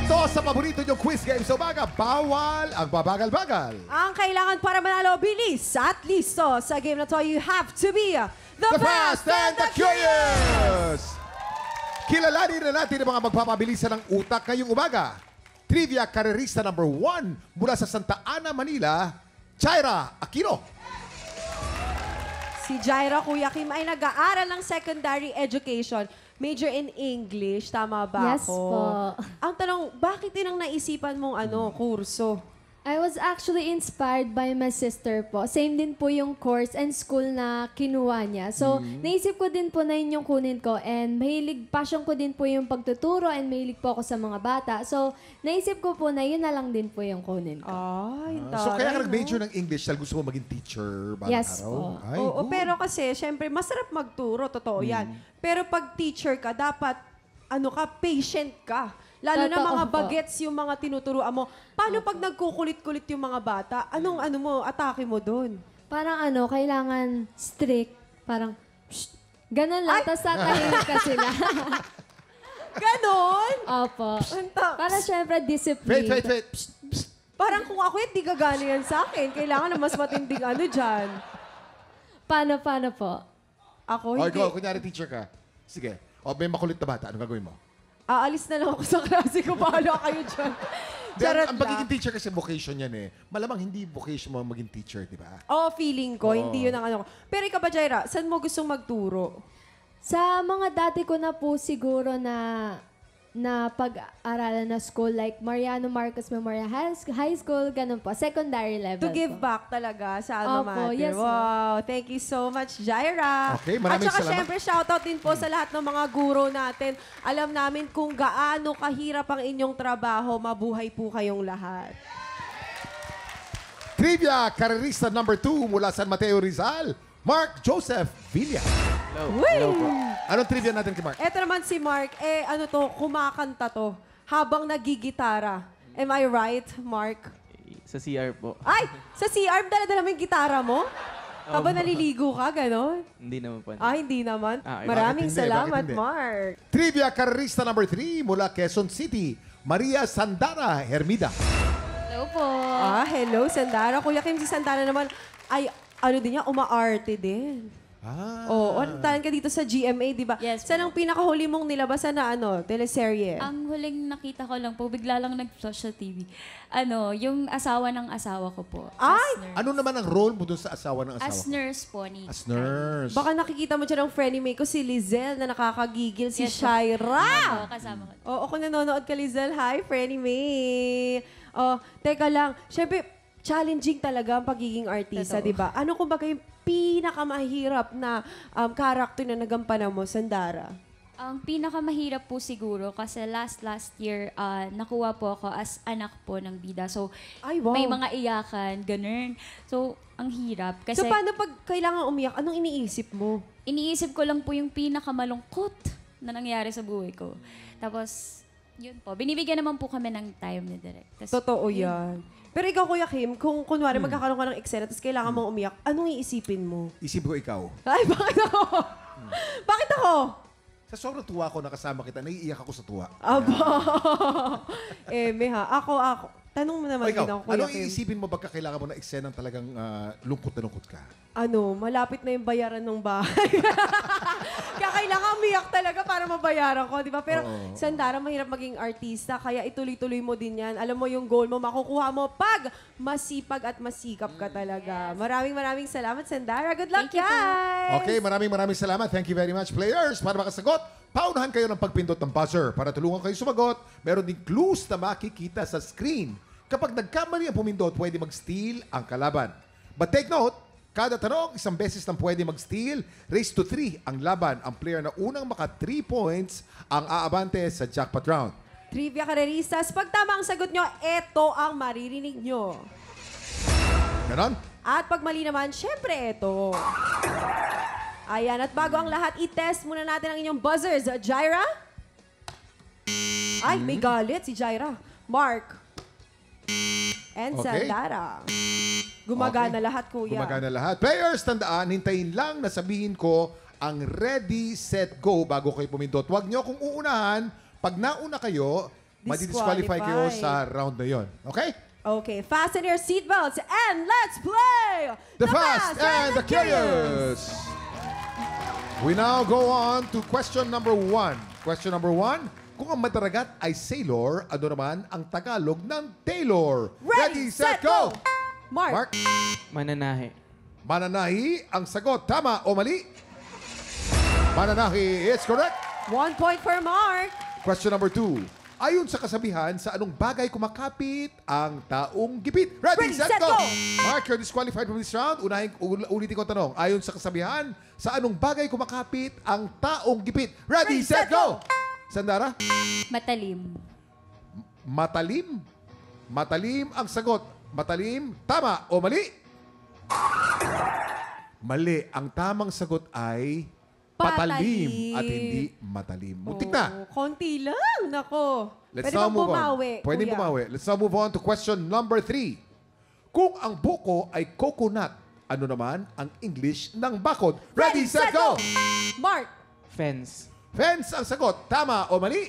Dito sa paborito niyong quiz game sa umaga, bawal ang babagal-bagal. Ang kailangan para manalo, bilis at listo. Sa game na to, you have to be the Fast and the Curious! Kilalanin na natin ang mga magpapabilisan ng utak ngayong umaga. Trivia karerista number 1 mula sa Santa Ana, Manila, Jaira Aquino. Si Jaira, Kuya Kim, ay nag-aaral ng secondary education. Major in English, tama ba Yes ako? po. Ang tanong, bakit din ang naisipan mong kurso? I was actually inspired by my sister po. Same din po yung course and school na kinuha niya. So, naisip ko din po na yun yung kunin ko. And passion ko din po yung pagtuturo and mahilig po ako sa mga bata. So, naisip ko po na yun na lang din po yung kunin ko. Ay, So kaya ka taray, nag-major ng English dahil gusto mo maging teacher balang Yes araw? po. Ay, Oo, good. pero kasi, syempre, masarap magturo, totoo yan. Pero pag teacher ka, dapat, patient ka. Lalo na Totoo mga po. bagets yung mga tinuturuan mo. Paano pag nagkukulit-kulit yung mga bata? Anong atake mo doon? Parang kailangan strict. Parang, shh, ganun lang. Tapos tatahimik ka sila. Ganon? Opo. Anta- Para syempre discipline. Wait. Psst, psst. Parang kung ako hindi gagana yan sa akin. Kailangan na mas matinding dyan. Paano po? Ako O, hindi. ikaw, kunyari teacher ka. Sige. O, may makulit na bata. Anong gagawin mo? Aalis na lang ako sa klase ko. Bahala kayo dyan. Charot Ang lang. pagiging teacher kasi vocation yan eh. Malamang hindi vocation mo maging teacher, di ba? Oo, feeling ko. Hindi yun ang ko. Pero ikaw ba, Jaira, saan mo gustong magturo? Sa mga dati ko na po siguro na pag-aralan na school, like Mariano Marcos Memorial High School, ganun po. Secondary level To give po. back talaga sa alma Opo, mater. yes, wow, thank you so much, Jaira. Okay, maraming At saka salamat. syempre, shoutout din po sa lahat ng mga guro natin. Alam namin kung gaano kahirap ang inyong trabaho. Mabuhay po kayong lahat. Trivia karerista number 2 mula San Mateo Rizal, Mark Joseph Villa. Woo! Anong trivia natin kay Mark? Eto naman si Mark, kumakanta to habang nagigitara. Am I right, Mark? Sa CR po. Ay, sa CR, dala-dala mo yung gitara mo? Habang naliligo ka, gano'n? Hindi naman po. Hindi naman. Ah, Maraming bakit hindi? salamat, Bakit hindi? Mark. Trivia karerista number 3 mula Quezon City, Maria Sandara Hermida. Hello po. Hello, Sandara. Kuya Kim, si Sandara naman, ay, din niya, umaarte din. Oo, talan ka dito sa GMA, di ba? Yes, Saan ang pinakahuli mong nilabasan na teleserye? Ang huling nakita ko lang po, bigla lang nag-flash sa TV. Yung asawa ng asawa ko po. Ay! As nurse. Ano naman ang role mo dun sa asawa ng asawa? As nurse po ni. As nurse. Baka nakikita mo dyan ang friendly ko, si Lizelle, na nakakagigil, si Yes, Shaira. Oo, kasama ko. Oo, kung nanonood ka, Lizelle, hi, Frenny May. Teka lang, syempre, challenging talaga ang pagiging artista, Totoo. di ba? Ano kumbaga yung pinakamahirap na character na nagampanan mo, Sandara? Ang pinakamahirap po siguro kasi last year, nakuha po ako as anak po ng bida. So, Ay, wow. may mga iyakan, ganun. So, ang hirap. Kasi So, paano pag kailangan umiyak, anong iniisip mo? iniisip ko lang po yung pinakamalungkot na nangyari sa buhay ko. Tapos, yun po. Binibigyan naman po kami ng time ni Direk. Tas, Totoo yan. Pero ikaw, Kuya Kim, kung kunwari magkakaroon ka ng eksena tapos kailangan mong umiyak, anong iisipin mo? Isip ko ikaw. Ay, bakit ako? Bakit ako? Sa sobrang tuwa ko nakasama kita, naiiyak ako sa tuwa. Aba. Ako. Tanong mo O naman din ikaw, ako, Kuya anong Kim. iisipin mo pagka kailangan mo ng eksenang talagang lungkot na lungkot ka? Malapit na yung bayaran ng bahay. Kaya kailangan umiyak talaga para mabayaran ko, di ba? Pero, Oo. Sandara, mahirap maging artista, kaya ituloy-tuloy mo din yan. Alam mo yung goal mo, makukuha mo pag masipag at masikap ka talaga. Maraming salamat, Sandara. Good luck, Thank you po. guys! Okay, maraming salamat. Thank you very much, players. Para makasagot, paunahan kayo ng pagpindot ng buzzer. Para tulungan kayo sumagot, meron ding clues na makikita sa screen. Kapag nagkamali ang pumindot, pwede mag-steal ang kalaban. But take note, kada tanong, isang beses nang pwede mag-steal, race to 3 ang laban. Ang player na unang maka 3 points ang aabante sa jackpot round. Trivia Kareristas, pag tama ang sagot nyo, eto ang maririnig nyo. Ganon? At pag mali naman, syempre eto. Ayan, at bago ang lahat, i-test muna natin ang inyong buzzers. Jaira? Ay, may galit si Jaira. Mark. And Okay. Sandara. Gumagana Okay. lahat, kuya. Gumagana lahat. Players, tandaan, hintayin lang na sabihin ko ang ready, set, go bago kayo pumindot. Huwag nyo kung uunahan. Pag nauna kayo, Madi-disqualify kayo sa round na yon. Okay? Okay, fasten your seatbelts and let's play The Fast and the Curious! We now go on to question number 1. Question number 1, kung ang mataragat ay sailor, ano naman ang Tagalog ng tailor? Ready, set, go! Mark. Mark, Mananahi. mananahi ang sagot. Tama o mali? Mananahi is correct. 1 point for Mark. Question number 2. Ayon sa kasabihan, sa anong bagay kumakapit ang taong gipit? Ready, set, go! Mark, you're disqualified from this round. Ulitin ko ang tanong. Ayon sa kasabihan, sa anong bagay kumakapit ang taong gipit? Ready, set, go! Sandara? Matalim. Matalim? Matalim ang sagot. Matalim, tama o mali? Mali. Ang tamang sagot ay patalim at hindi matalim. Muntik na. Konti lang. Nako. Let's Pwede now bang move bumawi, on. Pwede kuya? bumawi. Let's now move on to question number 3. Kung ang buko ay coconut, ano naman ang English ng bakod? Ready, set, go! Mark. Fence. Fence ang sagot. Tama o mali?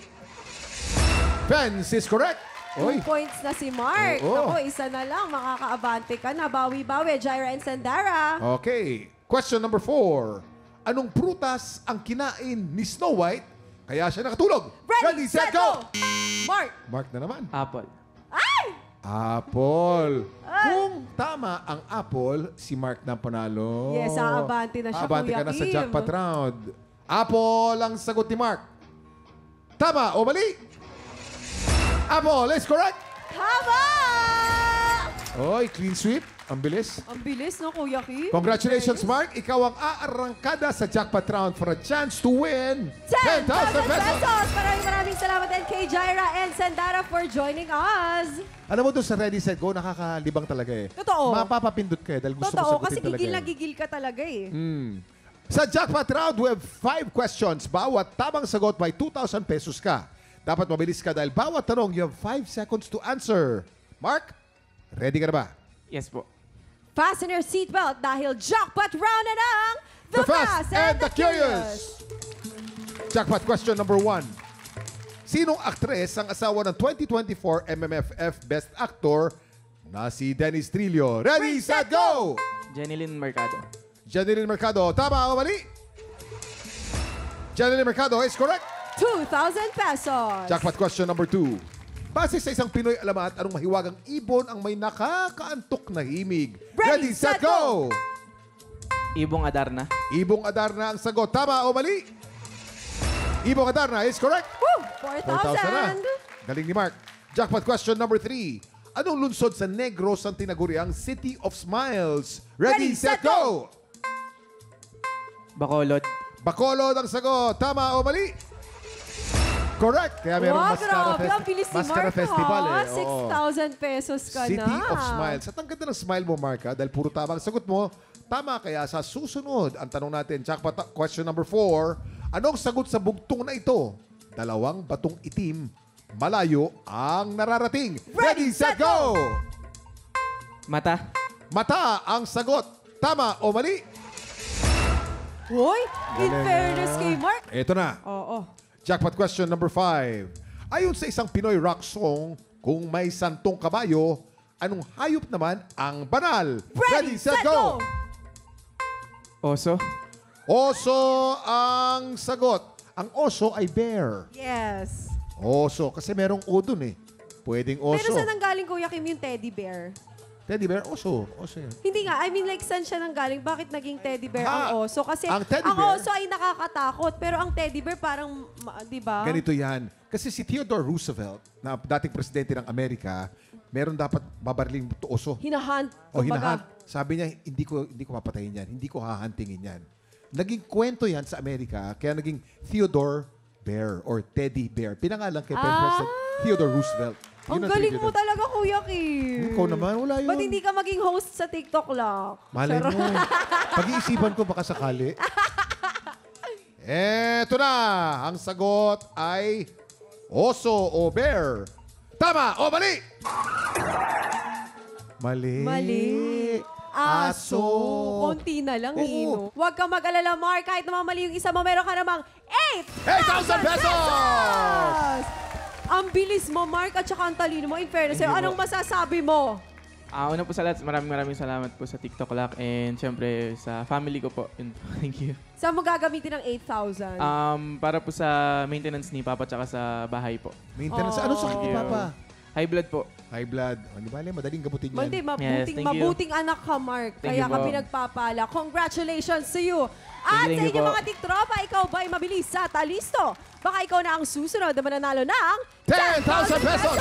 Fence is correct. 2 Oy. points na si Mark. Oo. Ako, isa na lang. Makakaabante ka na. Bawi-bawi. Jaira and Sandara. Okay. Question number 4. Anong prutas ang kinain ni Snow White kaya siya nakatulog? Ready, set, go! Mark. Mark na naman. Apple. Ay! Apple. Kung tama ang apple, si Mark na panalo. Yes, aabante na siya, Aabante Kuya ka na sa Kim. jackpot round. Apple ang sagot ni Mark. Tama o mali? Apple is correct. Tama! Oy, clean sweep. Ang bilis. Ang bilis, no, Kuya Kim? Congratulations, Mark. Ikaw ang aarangkada sa jackpot round for a chance to win 10,000 pesos. pesos! Maraming salamat din kay Jaira and Sandara for joining us. Alam mo doon sa Ready, Set, Go, nakakalibang talaga eh. Totoo. Mapapapindot ka eh dahil gusto Totoo, mo kasi sagutin talaga gigil na eh. gigil ka talaga eh. Sa jackpot round, we have 5 questions. Bawat tamang sagot may 2,000 pesos ka. Dapat mabilis ka dahil bawat tanong, you have 5 seconds to answer. Mark, ready ka na ba? Yes po. Fasten your seatbelt dahil jackpot round na ng The Fast and the Curious! Jackpot question number 1. Sinong aktres ang asawa ng 2024 MMFF Best Actor na si Dennis Trillo? Ready, set, go! Jenilyn Mercado. Janilyn Mercado, tama o mali? Janilyn Mercado is correct. 2,000 pesos. Jackpot question number 2. Base sa isang Pinoy alamat, anong mahiwagang ibon ang may nakakaantok na himig? Ready, set, go! Ibong Adarna. Ibong Adarna ang sagot. Tama o mali? Ibong Adarna is correct. Woo! 4,000 na. 4,000. Galing ni Mark. Jackpot question number 3. Anong lungsod sa Negros ang tinaguriang City of Smiles? Ready, set, go! Bacolod. Bacolod ang sagot. Tama o mali? Correct. Kaya meron Wow, Mascara, grabe. Ang bilis ni Mascara Mark, Festival ha? eh. Oo. 6,000 pesos ka City na. of Smiles. At ang ganda ng smile mo, Mark, ha? Dahil puro tama ang sagot mo. Tama kaya sa susunod, ang tanong natin, jackpot question number 4, anong sagot sa bugtong na ito? 2 batong itim, malayo ang nararating. Ready, set, go! Mata. Mata ang sagot. Tama o mali? Hoy, in fairness kay Mark. Ito na. Oo. Jackpot question number 5. Ayon sa isang Pinoy rock song, kung may santong kabayo, anong hayop naman ang banal? Ready, set, go! Oso. Oso ang sagot. Ang oso ay bear. Yes. Oso, kasi merong o dun eh. Pwedeng oso. Pero saan nanggaling, Kuya Kim, yung teddy bear? Teddy bear, oso. Oso yan. Hindi nga, I mean like saan siya nanggaling? Bakit naging teddy bear ang oso? Kasi ang teddy bear- oso ay nakakatakot, pero ang teddy bear parang, di ba? Ganito yan. Kasi si Theodore Roosevelt, na dating presidente ng Amerika, meron dapat babarling oso. Hinahunt. O kumbaga. hinahunt. Sabi niya, hindi ko papatayin yan. Hindi ko hahantingin yan. Naging kwento yan sa Amerika, kaya naging Theodore Bear or Teddy Bear. Pinangalan kay President Theodore Roosevelt. Ang Yun galing trivia mo doon. talaga, Kuya Kim. Ikaw naman, wala yun. Ba't hindi ka maging host sa TikTok lang? Malay mo. Pag-iisipan ko baka sakali. Eto na. Ang sagot ay oso o bear. Tama o mali? Mali. Mali. Aso. Konti na lang, Oo. Ino. Huwag kang mag-alala, Mark. Kahit naman mali yung isa mo, meron ka namang 8,000 pesos! Ang bilis mo, Mark, at saka ang talino mo. In fairness, Thank you anong po. masasabi mo? Una po sa lahat, maraming salamat po sa TikTok Lock and syempre sa family ko po. Yun po. Thank you. Saan mo gagamitin ng 8,000? Para po sa maintenance ni Papa tsaka sa bahay po. Maintenance. Ano sakit ni Thank you. Papa? High blood po. High blood. O, di ba, madaling gamutin yan. Hindi, Yes, thank you. mabuting anak ka, Mark. Thank Kaya you ka po. pinagpapala. Congratulations to you. At Thank sa you inyong po. mga tiktropa, ikaw ba'y mabilis sa talisto? Baka ikaw na ang susunod na mananalo ng 10,000 pesos!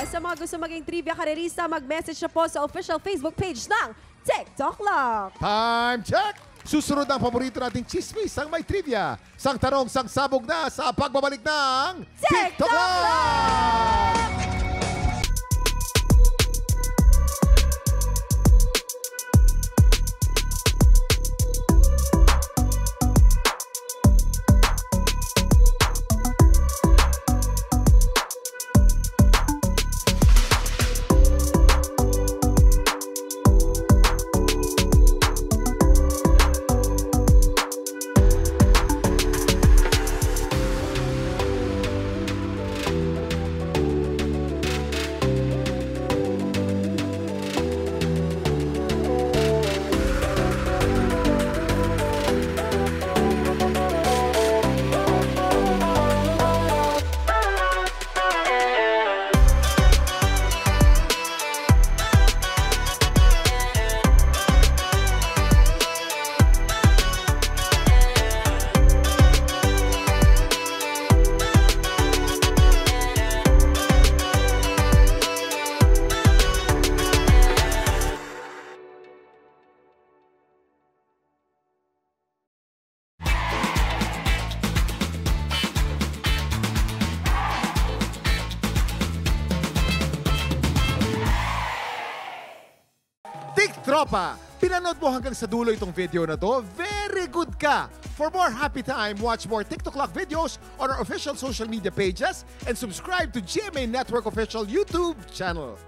Sa mga gusto maging trivia karerista, mag-message na po sa official Facebook page ng TikTok Lock. Time check! Susunod ang paborito nating chismis ang may trivia. Sang tanong, sang sabog na sa pagbabalik ng TikTok Lock! Tropa, pinanood mo hanggang sa dulo itong video na to? Very good ka! For more happy time, watch more TikTok Lock videos on our official social media pages and subscribe to GMA Network official YouTube channel.